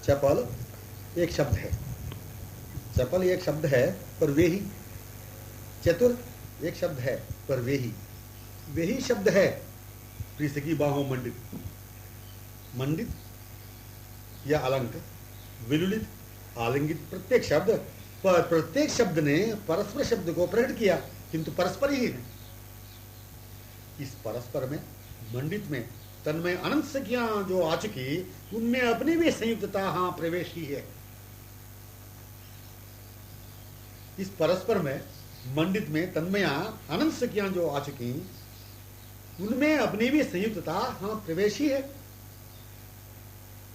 चपल एक शब्द है, चपल एक शब्द है पर वे ही। चतुर एक शब्द है पर वे ही शब्द है। प्रीसकी बाहों मंडित, मंडित या अलंक, विलुलित, आलिंगित, प्रत्येक शब्द पर प्रत्येक शब्द ने परस्पर शब्द को प्रकट किया, किंतु परस्पर ही है। इस परस्पर में, मंडित में तन्मय अनंत सखियां जो आ चुकी, उनमें अपनी भी संयुक्तता हाँ प्रवेश ही है। इस परस्पर में, मंडित में तन्मया अनंत सखियां जो आ चुकी, उनमें अपनी भी संयुक्तता हाँ प्रवेश ही है।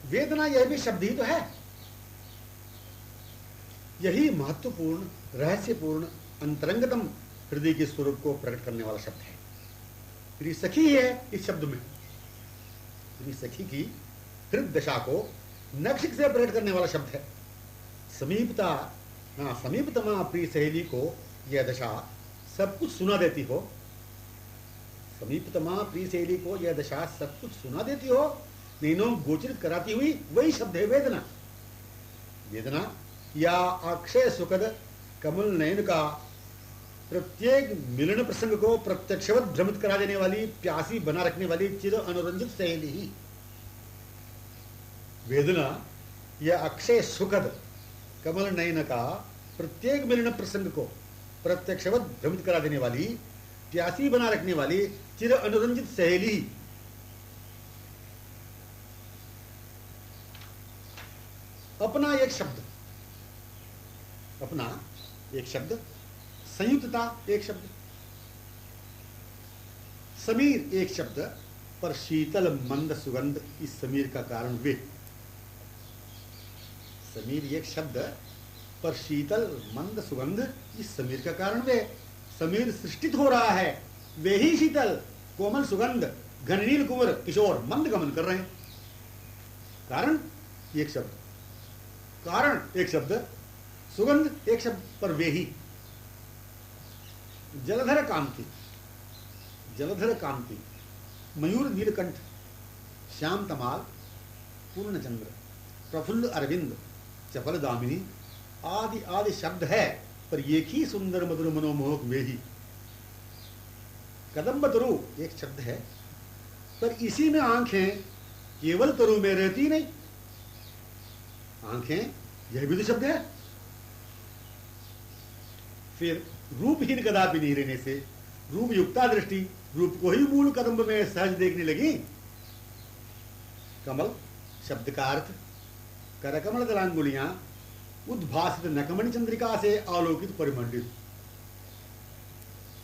वेदना यह भी शब्द ही तो है। यही महत्वपूर्ण, रहस्यपूर्ण, अंतरंगतम हृदय के स्वरूप को प्रकट करने वाला शब्द है। प्रिय सखी है इस शब्द में। प्रिय सखी की हृदय दशा को नक्षिक से प्रकट करने वाला शब्द है। समीपता, समीपतमा प्रिय सहेली को यह दशा सब कुछ सुना देती हो। समीपतमा प्रिय सहेली को यह दशा सब कुछ सुना देती हो, नैनों गोचरित कराती हुई, वही शब्द है वेदना। वेदना या अक्षय सुखद कमल नयन का प्रत्येक मिलन प्रसंग को प्रत्यक्षवत भ्रमित करा देने वाली, प्यासी बना रखने वाली चिर अनुरंजित सहेली ही। वेदना या अक्षय सुखद कमल नयन का प्रत्येक मिलन प्रसंग को प्रत्यक्षवत भ्रमित करा देने वाली, प्यासी बना रखने वाली चिर अनुरंजित सहेली। अपना एक शब्द, अपना एक शब्द, संयुक्तता एक शब्द, समीर एक शब्द पर शीतल मंद सुगंध इस समीर का कारण वे। समीर एक शब्द पर शीतल मंद सुगंध इस समीर का कारण वे। समीर सृष्टित हो रहा है, वे ही शीतल कोमल सुगंध घननील कुंवर किशोर मंद गमन कर रहे हैं। कारण एक शब्द, कारण एक शब्द, सुगंध एक शब्द पर वे ही। जलधर कांति, जलधर कांति, मयूर नीलकंठ, श्याम तमाल, पूर्णचंद्र, प्रफुल्ल अरविंद, चपल दामिनी आदि आदि शब्द है पर एक ही सुंदर मधुर मनोमोहक वे ही। कदम्ब तरु एक शब्द है पर इसी में आंखें केवल तरु में रहती नहीं। आंखें यह भी तो शब्द है। फिर रूपहीन कदापि नहीं रहने से रूप युक्ता दृष्टि रूप को ही मूल कदम्ब में सहज देखने लगी। कमल शब्द का अर्थ करकमल दलांगुलियां उद्भासित नकमणि चंद्रिका से आलोकित परिमंडित।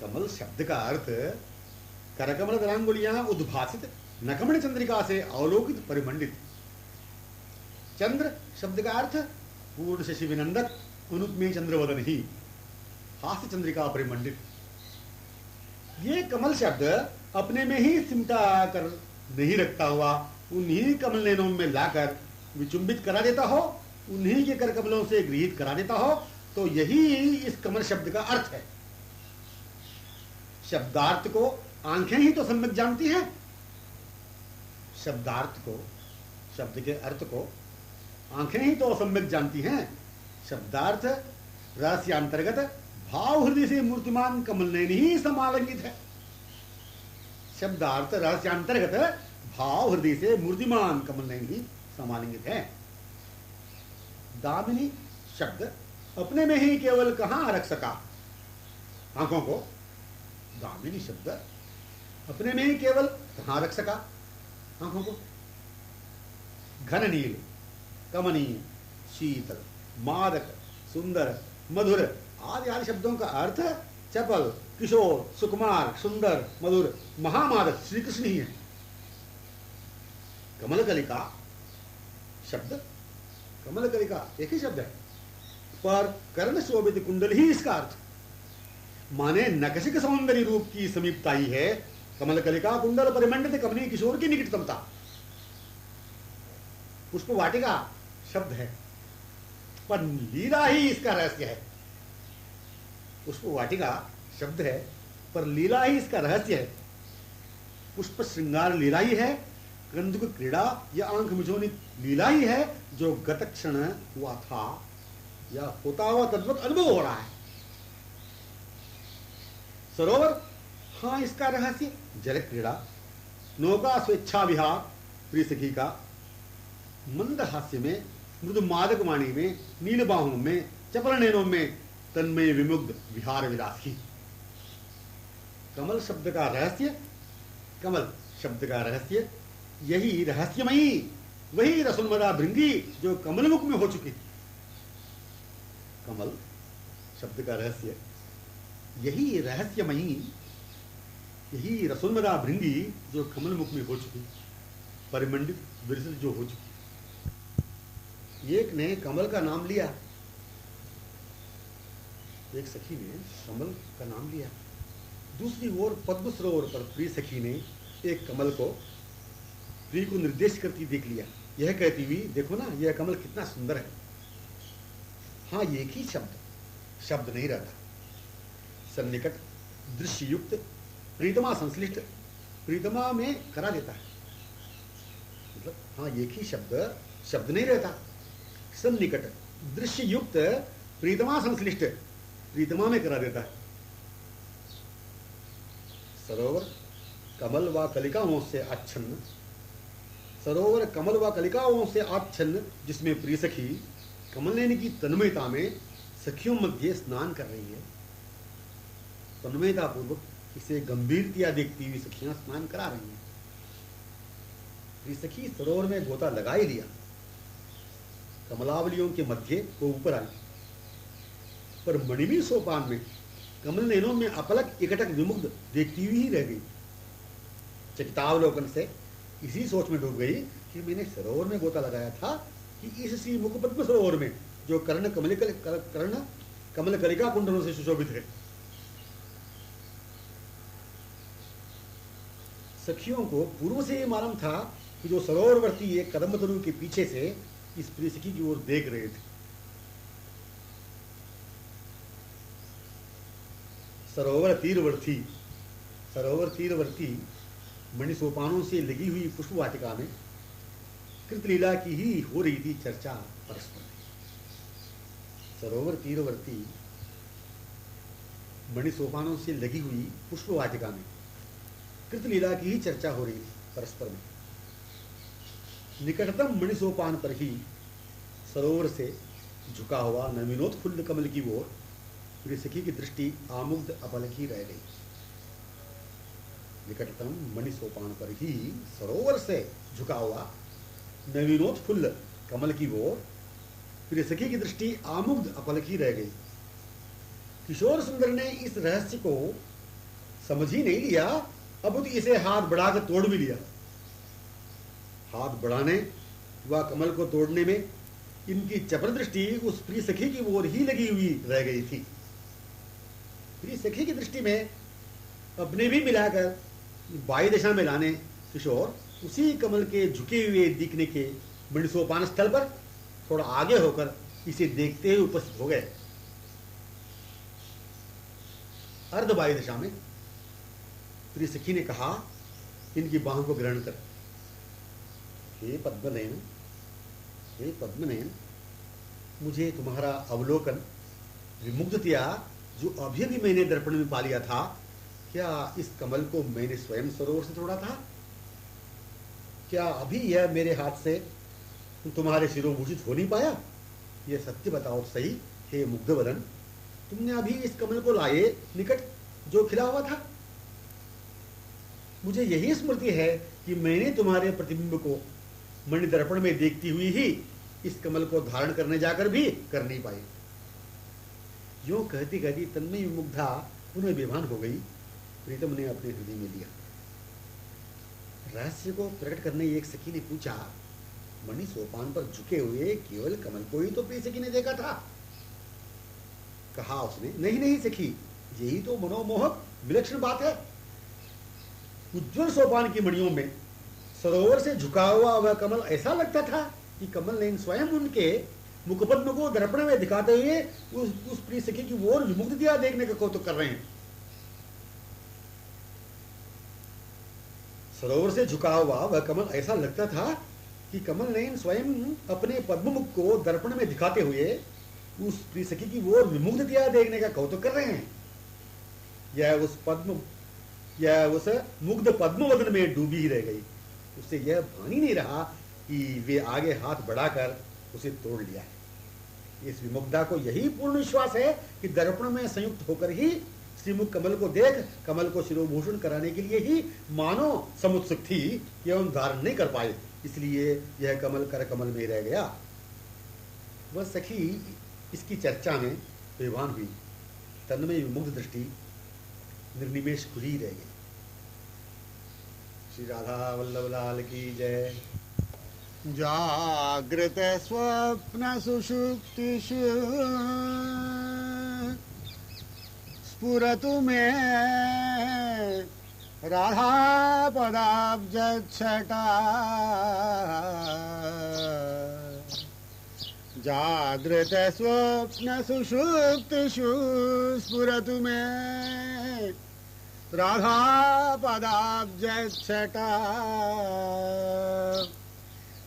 कमल शब्द का अर्थ करकमल दलांगुलियां उद्भासित नकमणि चंद्रिका से अवलोकित परिमंडित। चंद्र शब्द का अर्थ पूर्ण शशि विनंदक अनुपमेय चंद्रवदन ही, हास्य चंद्रिका परिमंडित। ये कमल शब्द अपने में ही सिमटा कर नहीं रखता हुआ उन्हीं कमल नैनों में लाकर विचुंबित करा देता हो, उन्हीं के कर कमलों से गृहीत करा देता हो, तो यही इस कमल शब्द का अर्थ है। शब्दार्थ को आंखें ही तो सम्यक जानती हैं। शब्दार्थ को, शब्द के अर्थ को आंखें ही तो सम्यक जानती हैं। शब्दार्थ रहस्यांतर्गत भाव हृदय से मूर्तिमान कमल नयन ही समालंगित है। शब्दार्थ रहस्यांतर्गत भाव हृदय से मूर्तिमान कमल नयन ही समालिंगित है। दामिनी शब्द अपने में ही केवल कहां रख सका आंखों को। दामिनी शब्द अपने में ही केवल कहां रख सका आंखों को। घन नील, कमनीय, शीतल, मादक, सुंदर, मधुर आदि आदि शब्दों का अर्थ चपल, किशोर, सुकुमार, सुंदर, मधुर, महामादक श्री कृष्ण ही है। कमल कलिका शब्द, कमल कलिका एक ही शब्द है पर कर्ण शोभित कुंडल ही इसका अर्थ। माने नकशिक सौंदर्य रूप की समीपता ही है कमल कलिका कुंडल परिमंडित कमनीय किशोर की निकटतमता। पुष्प वाटिका शब्द है पर लीला ही इसका रहस्य है। पुष्प वाटिका शब्द है पर लीला ही इसका रहस्य है। पुष्प श्रृंगार लीला ही है कंदुक क्रीड़ा या आंख मिचौनी लीला ही है जो गत क्षण हुआ था या होता हुआ तद्वत अनुभव हो रहा है। सरोवर, हाँ इसका रहस्य जल क्रीड़ा, नौका स्वेच्छा विहार प्रिय सखी का, मंद हास्य में, मृदु मादक वाणी में, नील बाहों में, चपल नैनों में तन्मय विमुग्ध विहार विलासी। कमल शब्द का रहस्य, कमल शब्द का रहस्य, यही रहस्यमयी वही रसोन्मदा भृंगी जो कमलमुख में हो चुकी थी। कमल शब्द का रहस्य, यही रहस्यमयी, यही रसोन्मदा भृंगी जो कमलमुख में हो चुकी, परिमंडित विरसित जो हो चुकी। एक ने कमल का नाम लिया, एक सखी ने कमल का नाम लिया, दूसरी ओर पद्म सरोवर पर प्रिय सखी ने एक कमल को, प्रिय को निर्देश करती देख लिया, यह कहती हुई देखो ना यह कमल कितना सुंदर है। हाँ एक ही शब्द शब्द नहीं रहता, सन्निकट दृश्य युक्त प्रीतमा संश्लिष्ट प्रीतमा में करा देता है। मतलब हाँ एक ही शब्द शब्द नहीं रहता, सन्निकट दृश्य युक्त प्रीतमा संश्लिष्ट प्रीतमा में करा देता है। सरोवर कमल व कलिकाओं से आच्छन्न, सरोवर कमल व कलिकाओं से आच्छन्न जिसमें प्रिय सखी कमल लेने की तन्मयता में सखियों मध्य स्नान कर रही है। तन्मयता पूर्वक इसे गंभीरता देखती हुई सखियां स्नान करा रही हैं। प्रिय सखी सरोवर में गोता लगा ही लिया, कमलावलियों के मध्य वो ऊपर आई, पर मणिमी सोपान में कमल नैनों में अपलक एकटक विमुग्ध देखती हुई ही रह गई। चकितावलोकन से इसी सोच में डूब गई कि मैंने सरोवर में गोता लगाया था कि इस श्री मुखपद्म सरोवर में जो कर्ण कमल कलिका कुंडलों से सुशोभित है। सखियों को पूर्व से ये मालूम था कि जो सरोवरवर्ती एक कदम तरु के पीछे से इस प्रिय सखी की ओर देख रहे थे। सरोवर तीरवर्ती मणिसोपानों से लगी हुई पुष्प वाटिका में कृतलीला की ही हो रही थी चर्चा परस्पर। सरोवर तीरवर्ती मणिसोपानों से लगी हुई पुष्प वाटिका में कृतलीला की ही चर्चा हो रही थी परस्पर में। निकटतम मणिसोपान पर ही सरोवर से झुका हुआ नवीनोत्फुल्ल कमल की ओर प्रिय सखी की दृष्टि आमुग्ध अपलकी रह गई। निकटतम मणिसोपान पर ही सरोवर से झुका हुआ नवीनोत्फुल्ल कमल की ओर प्रिय सखी की दृष्टि आमुग्ध अपलकी रह गई। किशोर सुंदर ने इस रहस्य को समझ ही नहीं लिया, अब तो इसे हाथ बढ़ाकर तोड़ भी लिया। हाथ बढ़ाने व कमल को तोड़ने में इनकी चपर दृष्टि उस प्रिय सखी की ओर ही लगी हुई रह गई थी। प्रिय सखी की दृष्टि में अपने भी मिलाकर बाई दिशा में लाने किशोर उसी कमल के झुके हुए दिखने के मणिसोपान स्थल पर थोड़ा आगे होकर इसे देखते हुए उपस्थित हो गए। अर्ध बाई दिशा में प्रिय सखी ने कहा, इनकी बाहों को ग्रहण कर। हे पद्मनयन, हे पद्मनयन, मुझे तुम्हारा अवलोकन विमुग्धतया जो अभी अभी मैंने दर्पण में पा लिया था, क्या इस कमल को मैंने स्वयं सरोवर से तोड़ा था? क्या अभी यह मेरे हाथ से तुम्हारे शिरोभूषित हो नहीं पाया? यह सत्य बताओ सही, हे मुग्धवदन, तुमने अभी इस कमल को लाए निकट जो खिला हुआ था? मुझे यही स्मृति है कि मैंने तुम्हारे प्रतिबिंब को मणि दर्पण में देखती हुई ही इस कमल को धारण करने जाकर भी कर नहीं पाई। यूं कहती कहती तन्मयी मुग्धा पुनः बेभान हो गई। प्रीतम ने अपने हृदय में लिया। रहस्य को प्रकट करने एक सखी ने पूछा, मणि सोपान पर झुके हुए केवल कमल को ही तो प्रिय सखी ने देखा था। कहा उसने, नहीं नहीं सखी, यही तो मनोमोहक विलक्षण बात है। उज्ज्वल सोपान की मणियों में सरोवर से झुका हुआ वह कमल ऐसा लगता था कि कमल ने स्वयं उनके मुखपद्म को दर्पण में दिखाते हुए उस प्रिय सखी की ओर विमुग्धता देखने का कौतुक कर रहे हैं। सरोवर से झुका हुआ वह कमल ऐसा लगता था कि कमल नयन स्वयं अपने पद्ममुख को दर्पण में दिखाते हुए उस प्रिय सखी की ओर विमुग्धतया देखने का कौतुक कर रहे हैं। यह उस मुग्ध पद्मवदन में डूबी ही रह गई। उससे यह भान ही नहीं रहा कि वे आगे हाथ बढ़ाकर उसे तोड़ लिया है। इस विमुग्धा को यही पूर्ण विश्वास है कि दर्पण में संयुक्त होकर ही श्रीमुख कमल को देख कमल को शिरोभूषण कराने के लिए ही मानो समुत्सुक थी एवं धारण नहीं कर पाए, इसलिए यह कमल कर कमल में रह गया। वह सखी इसकी चर्चा में बेभान हुई, तन्मय विमुग्ध दृष्टि निर्निमेष खुली रह गई। श्री राधा वल्लभ लाल की जय। जागृत स्वप्न सुषुप्तिषु स्फुरतु मे राधा पदाब्जच्छटा। जागृत स्वप्न सुषुप्तिषु स्फुरतु मे राधा पदाब्जच्छटा।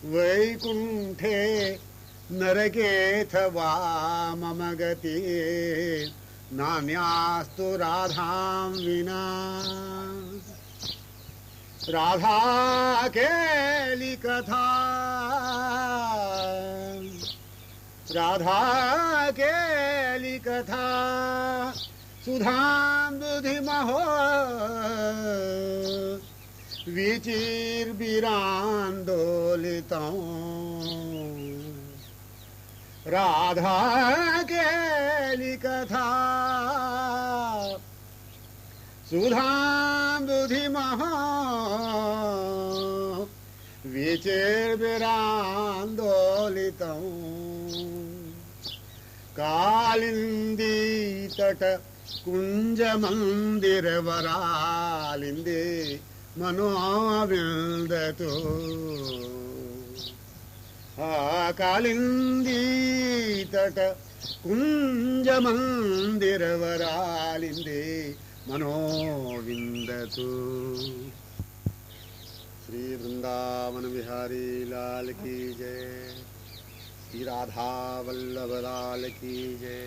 वैकुंठे नरकेऽथ वा मम गति नान्यास्तु राधां विना। राधा केली कथा, राधा केली कथा सुधां दुधिमहो विचिर्बिरान्दोलितं। राधा केली कथा सुधां दुधिमहो विचिर्बिरान्दोलितं। कालिंदी तट कुंज मंदिर वरालिंदे मनोविंदतु। कालिंदी तट कुंज मंदिर वरालिंदे मनोविंदतु। श्री वृंदावन बिहारी लाल की जय। श्री राधा वल्लभ लाल की जय।